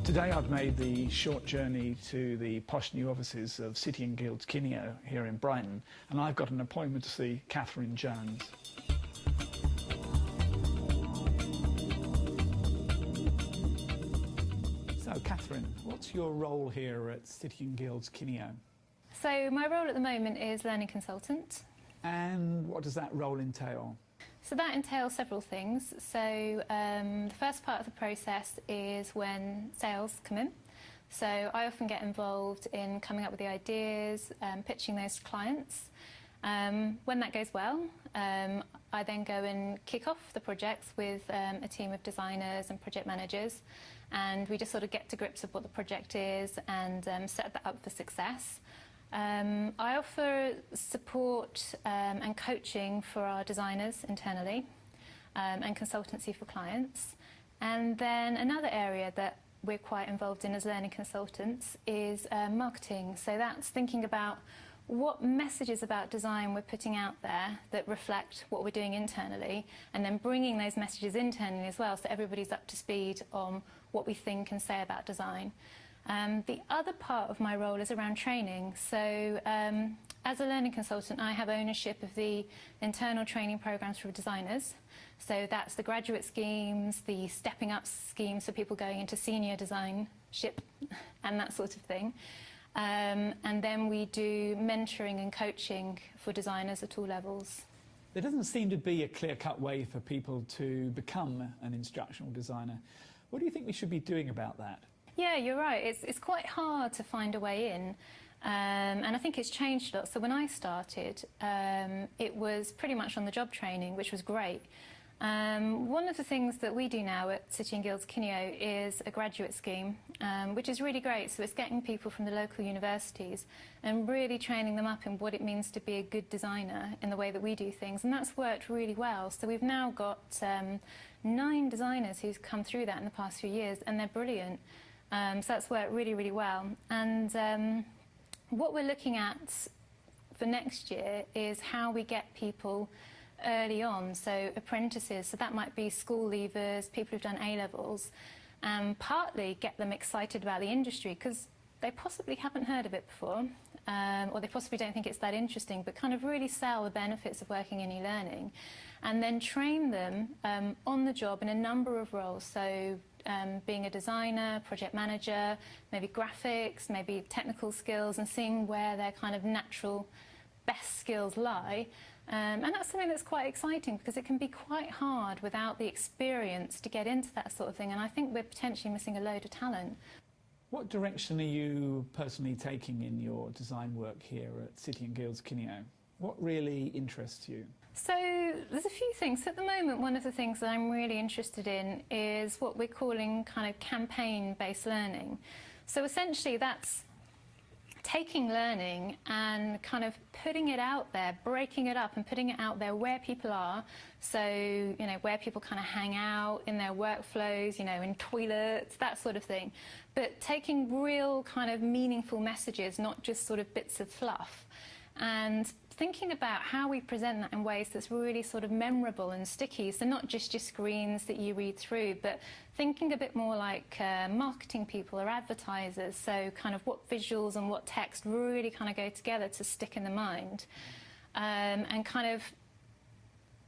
Today I've made the short journey to the posh new offices of City and Guilds Kineo here in Brighton, and I've got an appointment to see Catharine Jones. So Catharine, what's your role here at City and Guilds Kineo? So my role at the moment is learning consultant. And what does that role entail? So that entails several things. So the first part of the process is when sales come in. So I often get involved in coming up with the ideas, pitching those to clients. When that goes well, I then go and kick off the projects with a team of designers and project managers, and we just sort of get to grips with what the project is and set that up for success. I offer support and coaching for our designers internally and consultancy for clients. And then another area that we're quite involved in as learning consultants is marketing. So that's thinking about what messages about design we're putting out there that reflect what we're doing internally, and then bringing those messages internally as well so everybody's up to speed on what we think and say about design. The other part of my role is around training. So as a learning consultant, I have ownership of the internal training programs for designers. So that's the graduate schemes, the stepping up schemes for people going into senior designship and that sort of thing. And then we do mentoring and coaching for designers at all levels. There doesn't seem to be a clear-cut way for people to become an instructional designer. What do you think we should be doing about that? Yeah, you're right. It's quite hard to find a way in, and I think it's changed a lot. So when I started, it was pretty much on-the-job training, which was great. One of the things that we do now at City and Guilds Kineo is a graduate scheme, which is really great. So it's getting people from the local universities and really training them up in what it means to be a good designer in the way that we do things, and that's worked really well. So we've now got 9 designers who've come through that in the past few years, and they're brilliant. So that's worked really, really well. And what we're looking at for next year is how we get people early on, so apprentices, so that might be school leavers, people who've done A-levels, and partly get them excited about the industry because they possibly haven't heard of it before, or they possibly don't think it's that interesting, but kind of really sell the benefits of working in e-learning, and then train them on the job in a number of roles. So being a designer, project manager, maybe graphics, maybe technical skills, and seeing where their kind of natural best skills lie. And that's something that's quite exciting because it can be quite hard without the experience to get into that sort of thing, and I think we're potentially missing a load of talent. What direction are you personally taking in your design work here at City and Guilds Kineo? What really interests you? So there's a few things. At the moment, one of the things that I'm really interested in is what we're calling kind of campaign-based learning. So essentially that's taking learning and kind of putting it out there, breaking it up and putting it out there where people are. So, you know, where people kind of hang out in their workflows, you know, in toilets, that sort of thing. But taking real kind of meaningful messages, not just sort of bits of fluff. And thinking about how we present that in ways that's really sort of memorable and sticky, so not just your screens that you read through, but thinking a bit more like marketing people or advertisers, so kind of what visuals and what text really kind of go together to stick in the mind, and kind of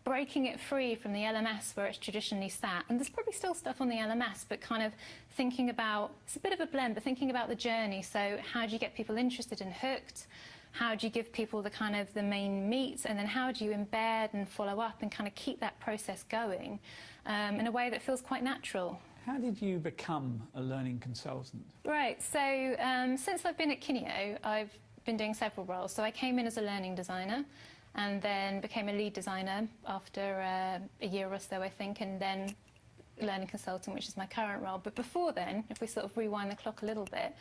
breaking it free from the LMS where it's traditionally sat. And there's probably still stuff on the LMS, but kind of thinking about, it's a bit of a blend, but thinking about the journey. So how do you get people interested and hooked? How do you give people the kind of the main meat, and then how do you embed and follow up and kind of keep that process going in a way that feels quite natural? How did you become a learning consultant? Right, so since I've been at Kineo, I've been doing several roles. So I came in as a learning designer and then became a lead designer after a year or so, I think, and then learning consultant, which is my current role. But before then, if we sort of rewind the clock a little bit,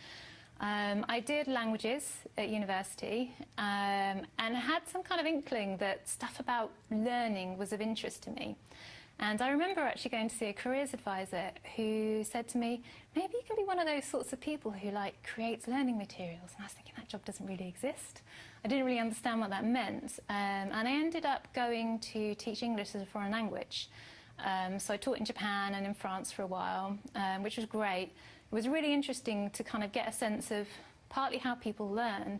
I did languages at university and had some kind of inkling that stuff about learning was of interest to me. And I remember actually going to see a careers advisor who said to me, maybe you can be one of those sorts of people who like creates learning materials. And I was thinking that job doesn't really exist. I didn't really understand what that meant. And I ended up going to teach English as a foreign language. So I taught in Japan and in France for a while, which was great. It was really interesting to kind of get a sense of partly how people learn,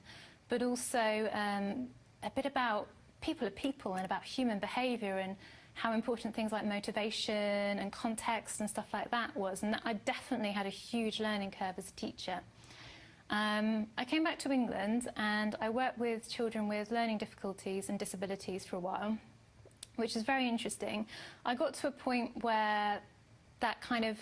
but also a bit about people are people and about human behaviour and how important things like motivation and context and stuff like that was. And I definitely had a huge learning curve as a teacher. I came back to England and I worked with children with learning difficulties and disabilities for a while, which is very interesting. I got to a point where that kind of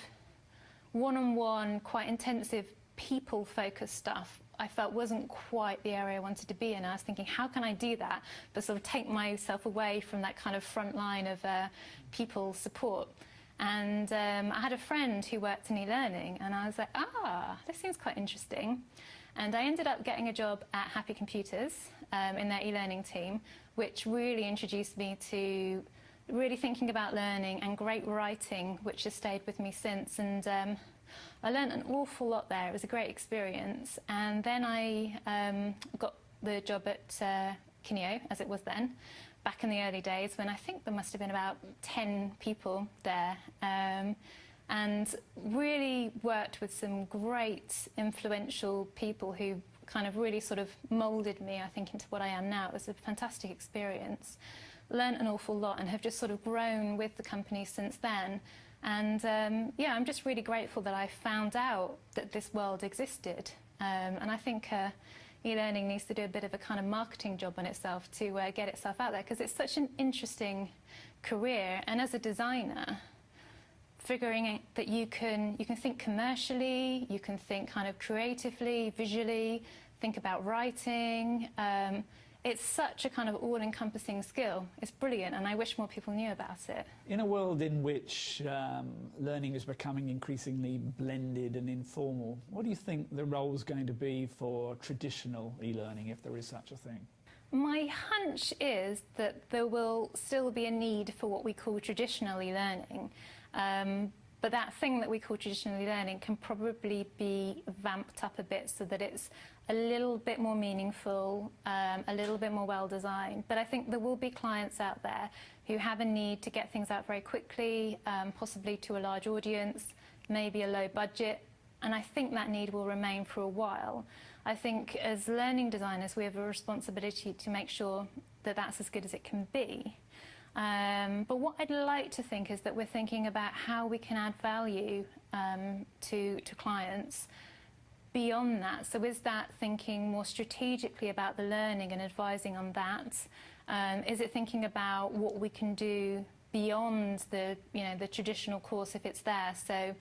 one-on-one, quite intensive, people-focused stuff I felt wasn't quite the area I wanted to be in. I was thinking, how can I do that, but sort of take myself away from that kind of front line of people support? And I had a friend who worked in e-learning, and I was like, this seems quite interesting. And I ended up getting a job at Happy Computers in their e-learning team, which really introduced me to really thinking about learning and great writing, which has stayed with me since. And I learned an awful lot there. It was a great experience. And then I got the job at Kineo, as it was then, back in the early days, when I think there must have been about 10 people there. And really worked with some great influential people who kind of really sort of moulded me, I think, into what I am now. It was a fantastic experience. Learned an awful lot and have just sort of grown with the company since then. And yeah, I'm just really grateful that I found out that this world existed. And I think e-learning needs to do a bit of a kind of marketing job on itself to get itself out there, because it's such an interesting career. And as a designer, figuring out that you can think commercially, you can think kind of creatively, visually, think about writing. It's such a kind of all-encompassing skill. It's brilliant, and I wish more people knew about it. In a world in which learning is becoming increasingly blended and informal, what do you think the role is going to be for traditional e-learning, if there is such a thing? My hunch is that there will still be a need for what we call traditional e-learning. But that thing that we call traditional e-learning can probably be vamped up a bit so that it's a little bit more meaningful, a little bit more well-designed. But I think there will be clients out there who have a need to get things out very quickly, possibly to a large audience, maybe a low budget. And I think that need will remain for a while. I think as learning designers, we have a responsibility to make sure that that's as good as it can be. But what I'd like to think is that we're thinking about how we can add value to clients beyond that. So is that thinking more strategically about the learning and advising on that? Is it thinking about what we can do beyond the traditional course if it's there? So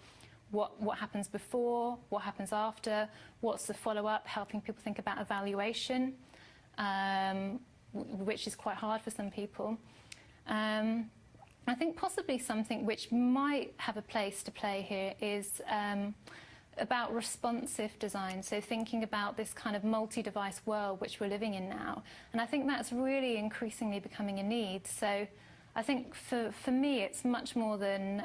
what happens before, what happens after, what's the follow-up, helping people think about evaluation, which is quite hard for some people. I think possibly something which might have a place to play here is about responsive design, so thinking about this kind of multi-device world which we're living in now. And I think that's really increasingly becoming a need. So I think for me it's much more than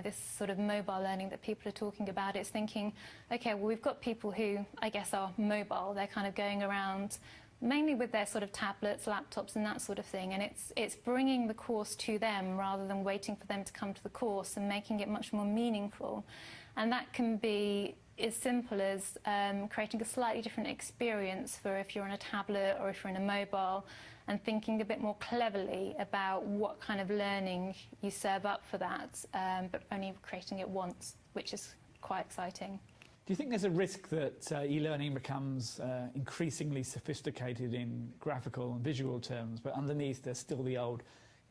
this sort of mobile learning that people are talking about. It's thinking, okay, well, we've got people who I guess are mobile. They're kind of going around mainly with their sort of tablets, laptops and that sort of thing, and it's bringing the course to them rather than waiting for them to come to the course, and making it much more meaningful. And that can be as simple as creating a slightly different experience for if you're on a tablet or if you're in a mobile, and thinking a bit more cleverly about what kind of learning you serve up for that, but only creating it once, which is quite exciting. Do you think there's a risk that e-learning becomes increasingly sophisticated in graphical and visual terms, but underneath there's still the old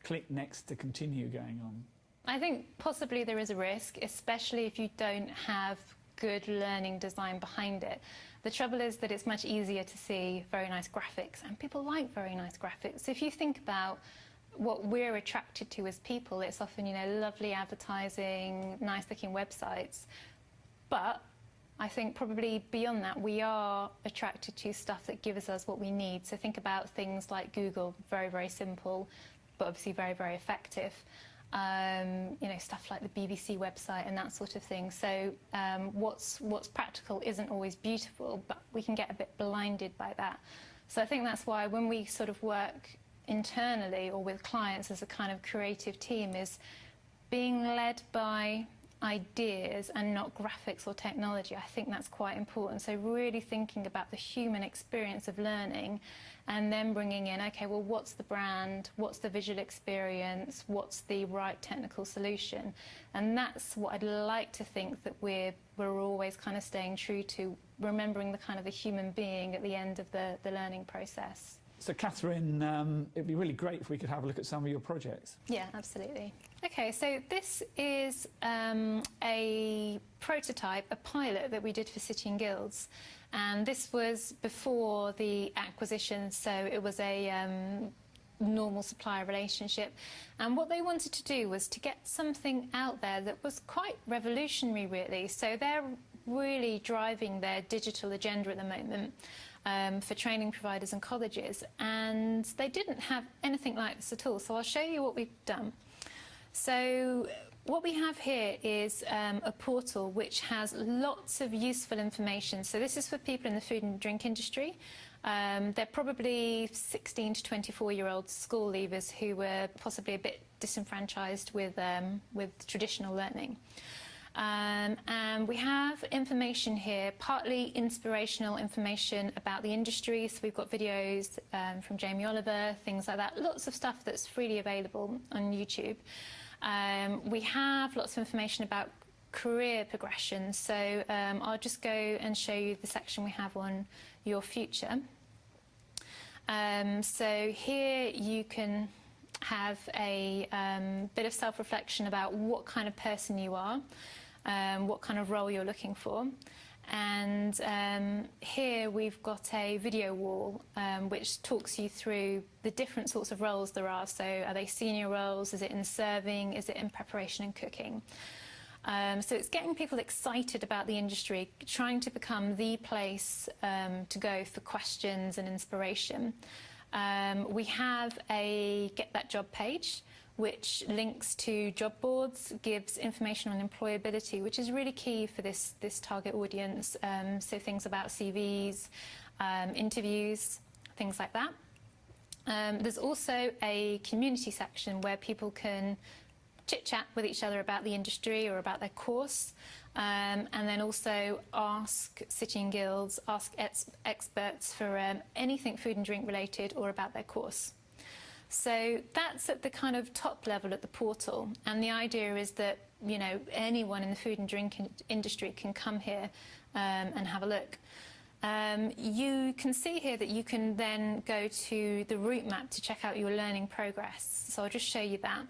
click next to continue going on? I think possibly there is a risk, especially if you don't have good learning design behind it. The trouble is that it's much easier to see very nice graphics, and people like very nice graphics. So if you think about what we're attracted to as people, it's often, lovely advertising, nice-looking websites. But I think probably beyond that, we are attracted to stuff that gives us what we need. So think about things like Google, very, very simple, but obviously very, very effective. Stuff like the BBC website and that sort of thing. So what's practical isn't always beautiful, but we can get a bit blinded by that. So I think that's why when we sort of work internally or with clients as a kind of creative team is being led by ideas and not graphics or technology. I think that's quite important. So really thinking about the human experience of learning and then bringing in, okay, well, what's the brand? What's the visual experience? What's the right technical solution? And that's what I'd like to think that we're always kind of staying true to, remembering the kind of the human being at the end of the learning process. So Catherine, it'd be really great if we could have a look at some of your projects. Yeah, absolutely. Okay, so this is a prototype, a pilot that we did for City and Guilds. And this was before the acquisition, so it was a normal supplier relationship. And what they wanted to do was to get something out there that was quite revolutionary, really. So they're really driving their digital agenda at the moment. For training providers and colleges, and they didn't have anything like this at all. So I'll show you what we've done. So what we have here is a portal which has lots of useful information. So this is for people in the food and drink industry. They're probably 16 to 24-year-old school leavers who were possibly a bit disenfranchised with traditional learning. And we have information here, partly inspirational information about the industry. So we've got videos from Jamie Oliver, things like that. Lots of stuff that's freely available on YouTube. We have lots of information about career progression. So I'll just go and show you the section we have on your future. So here you can have a bit of self-reflection about what kind of person you are. What kind of role you're looking for. And here we've got a video wall which talks you through the different sorts of roles there are. So are they senior roles? Is it in serving? Is it in preparation and cooking? So it's getting people excited about the industry, trying to become the place to go for questions and inspiration. We have a Get That Job page, which links to job boards, gives information on employability, which is really key for this target audience. So things about CVs, interviews, things like that. There's also a community section where people can chit-chat with each other about the industry or about their course, and then also ask City and Guilds, ask experts for anything food and drink related or about their course. So that's at the kind of top level at the portal, and the idea is that, you know, anyone in the food and drink industry can come here and have a look. You can see here that you can then go to the route map to check out your learning progress. So I'll just show you that.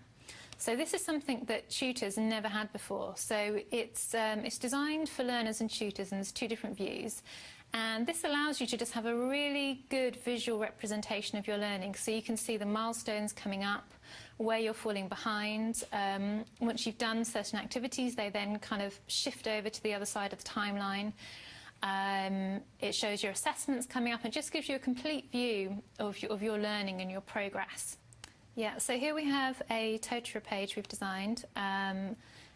So this is something that tutors never had before. So it's designed for learners and tutors, and there's two different views. And this allows you to just have a really good visual representation of your learning. So you can see the milestones coming up, where you're falling behind. Once you've done certain activities, they then kind of shift over to the other side of the timeline. It shows your assessments coming up and just gives you a complete view of your learning and your progress. Yeah, so here we have a tutorial page we've designed.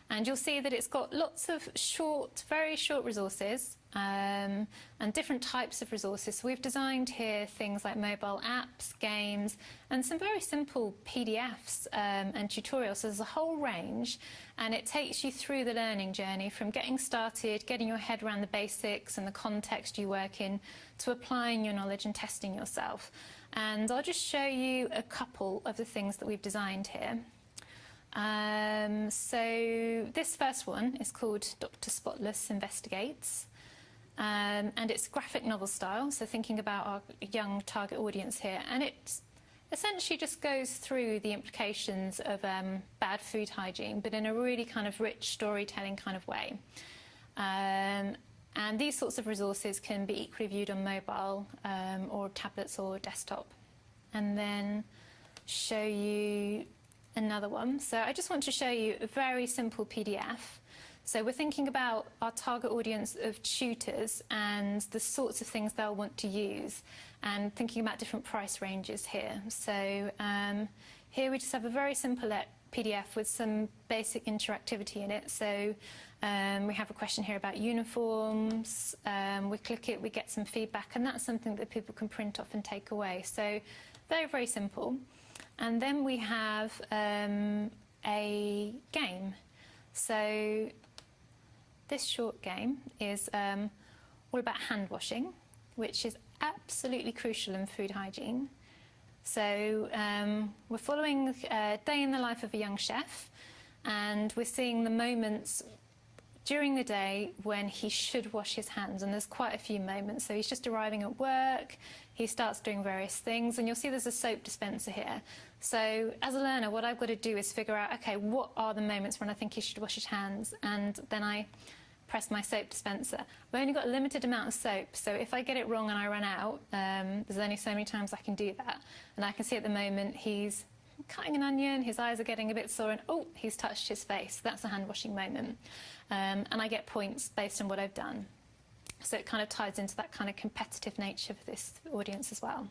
And you'll see that it's got lots of short, very short resources and different types of resources. So we've designed here things like mobile apps, games, and some very simple PDFs and tutorials. So there's a whole range, and it takes you through the learning journey from getting started, getting your head around the basics and the context you work in, to applying your knowledge and testing yourself. And I'll just show you a couple of the things that we've designed here. So this first one is called Dr. Spotless Investigates, and it's graphic novel style, so thinking about our young target audience here, and it essentially just goes through the implications of bad food hygiene, but in a really kind of rich storytelling kind of way. And these sorts of resources can be equally viewed on mobile or tablets or desktop. And then show you another one. So I just want to show you a very simple PDF. So we're thinking about our target audience of tutors and the sorts of things they'll want to use, and thinking about different price ranges here. So here we just have a very simple PDF with some basic interactivity in it. So we have a question here about uniforms. We click it, we get some feedback, and that's something that people can print off and take away. So very, very simple. And then we have a game. So this short game is all about hand washing, which is absolutely crucial in food hygiene. So we're following a day in the life of a young chef, and we're seeing the moments during the day when he should wash his hands, and there's quite a few moments. So he's just arriving at work, he starts doing various things, and you'll see there's a soap dispenser here. So as a learner, what I've got to do is figure out, okay, what are the moments when I think he should wash his hands? And then I press my soap dispenser. I've only got a limited amount of soap, so if I get it wrong and I run out, there's only so many times I can do that. And I can see at the moment he's cutting an onion, his eyes are getting a bit sore, and oh, he's touched his face. That's a hand washing moment. And I get points based on what I've done. So it kind of ties into that kind of competitive nature for this audience as well.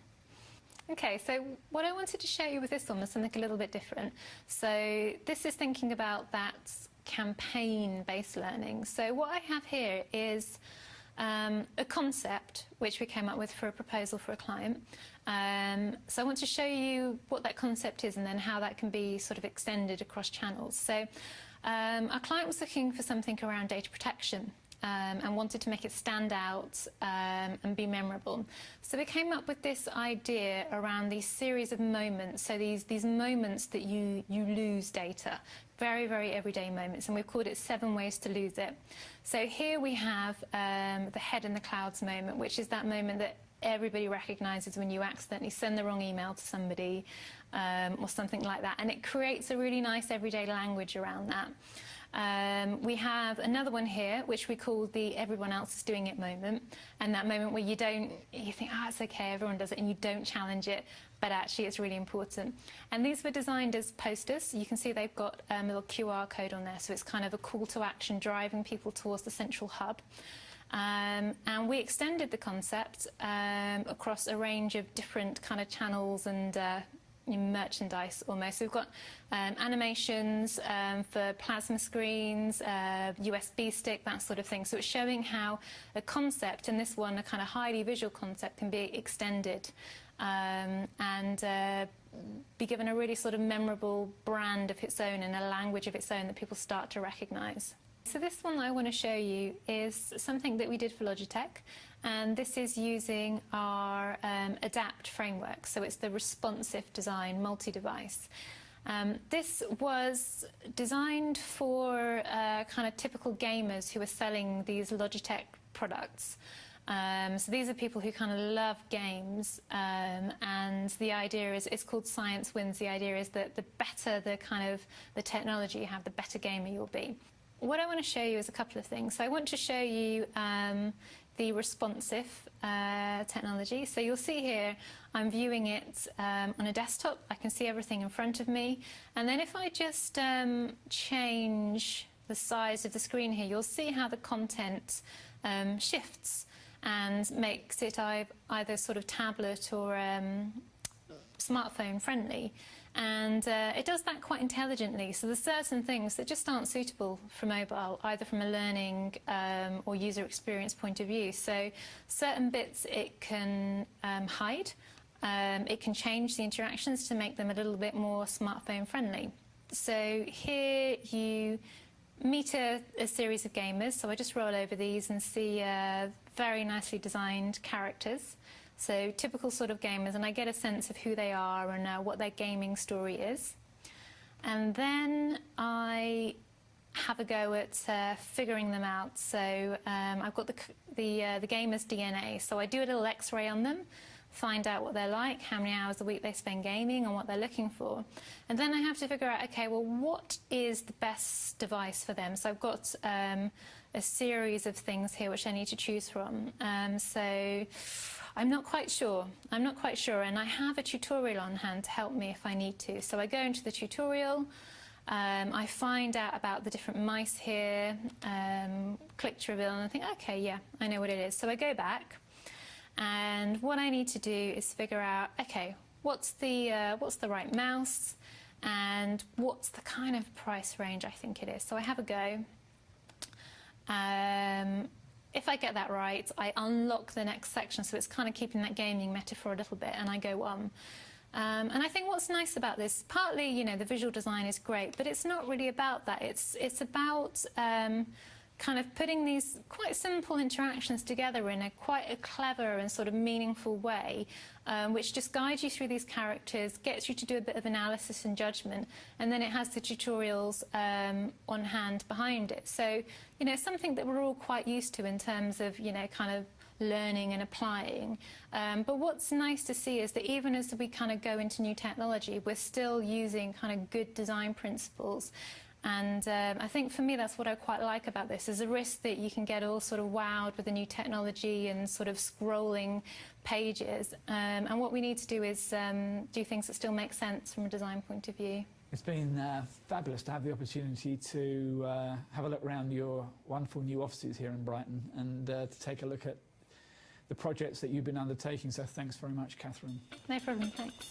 Okay, so what I wanted to show you with this one was something a little bit different. So this is thinking about that campaign-based learning. So what I have here is a concept which we came up with for a proposal for a client. So I want to show you what that concept is and then how that can be sort of extended across channels. So our client was looking for something around data protection. And wanted to make it stand out and be memorable. So we came up with this idea around these series of moments, so these moments that you lose data, very, very everyday moments, and we've called it 7 ways to lose it. So here we have the head in the clouds moment, which is that moment that everybody recognises when you accidentally send the wrong email to somebody or something like that, and it creates a really nice everyday language around that. We have another one here, which we call the everyone else is doing it moment, and that moment where you think, it's okay, everyone does it, and you don't challenge it, but actually it's really important. And these were designed as posters. You can see they've got a little QR code on there, so it's kind of a call to action, driving people towards the central hub. And we extended the concept across a range of different kind of channels and merchandise almost. So we've got animations for plasma screens, USB stick, that sort of thing. So it's showing how a concept, and this one a kind of highly visual concept, can be extended and be given a really sort of memorable brand of its own and a language of its own that people start to recognise. So this one I want to show you is something that we did for Logitech, and this is using our ADAPT framework, so it's the responsive design multi-device. This was designed for kind of typical gamers who are selling these Logitech products. So these are people who kind of love games, and the idea is, it's called Science Wins. The idea is that the better the technology you have, the better gamer you'll be. What I want to show you is a couple of things. So I want to show you the responsive technology. So you'll see here, I'm viewing it on a desktop. I can see everything in front of me. And then if I just change the size of the screen here, you'll see how the content shifts and makes it either sort of tablet or smartphone friendly. And it does that quite intelligently. So there's certain things that just aren't suitable for mobile, either from a learning or user experience point of view. So certain bits it can hide. It can change the interactions to make them a little bit more smartphone friendly. So here you meet a series of gamers. So I just roll over these and see very nicely designed characters. So typical sort of gamers, and I get a sense of who they are and what their gaming story is. And then I have a go at figuring them out. So I've got the gamer's DNA. So I do a little X-ray on them, find out what they're like, how many hours a week they spend gaming, and what they're looking for. And then I have to figure out, okay, well, what is the best device for them? So I've got a series of things here which I need to choose from. So I'm not quite sure, and I have a tutorial on hand to help me if I need to. So I go into the tutorial, I find out about the different mice here, click to reveal, and I think, okay, yeah, I know what it is. So I go back, and what I need to do is figure out, okay, what's the right mouse, and what's the kind of price range I think it is. So I have a go. If I get that right, I unlock the next section, so it's kind of keeping that gaming metaphor a little bit, and I go on. And I think what's nice about this, partly, you know, the visual design is great, but it's not really about that. It's about kind of putting these quite simple interactions together in quite a clever and sort of meaningful way, which just guides you through these characters, gets you to do a bit of analysis and judgment, and then it has the tutorials on hand behind it. So, you know, something that we're all quite used to in terms of, you know, kind of learning and applying. But what's nice to see is that even as we kind of go into new technology, we're still using kind of good design principles. And I think for me that's what I quite like about this. There's a risk that you can get all sort of wowed with the new technology and sort of scrolling pages. And what we need to do is do things that still make sense from a design point of view. It's been fabulous to have the opportunity to have a look around your wonderful new offices here in Brighton and to take a look at the projects that you've been undertaking. So thanks very much, Catherine. No problem, thanks.